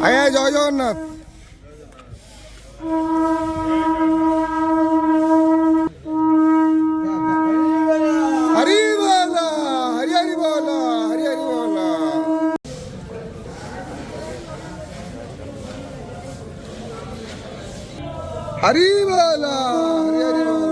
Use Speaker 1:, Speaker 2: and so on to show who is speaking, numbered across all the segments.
Speaker 1: আয়া জয় জগন্নাথ। হরি বল, হরি হরি বল, হরি হরি বল। হরি বল, হরি হরি বল।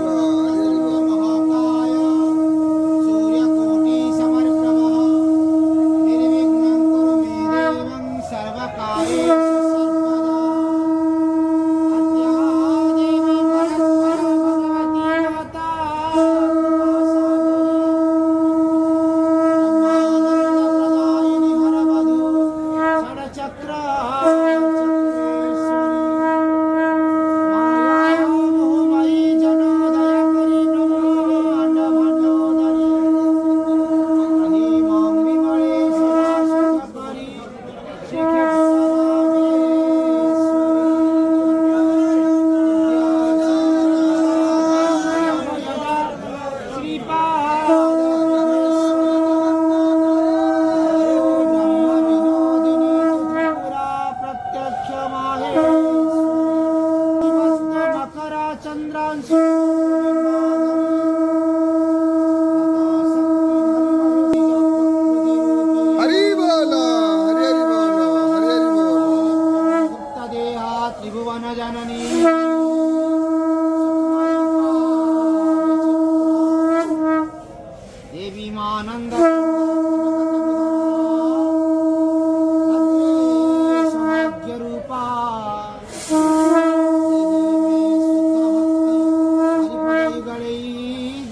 Speaker 1: त्रिभुवन जननी देवी मानंद समग्र रूपा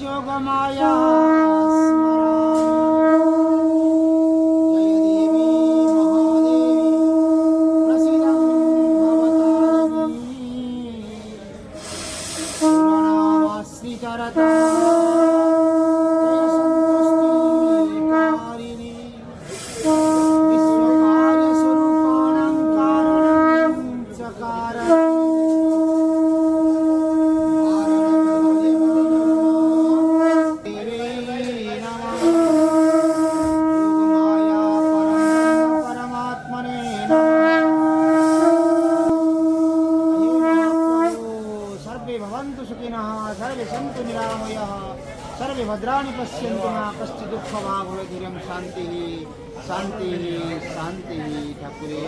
Speaker 1: जोग माया भवन्तु सुखिनः सर्वे सन्तु निरामयाः सर्वे भद्राणि पश्यन्तु मा कश्चित् दुःखभाग् भवेत्। शान्तिः शान्तिः शान्तिः ठाकुरे।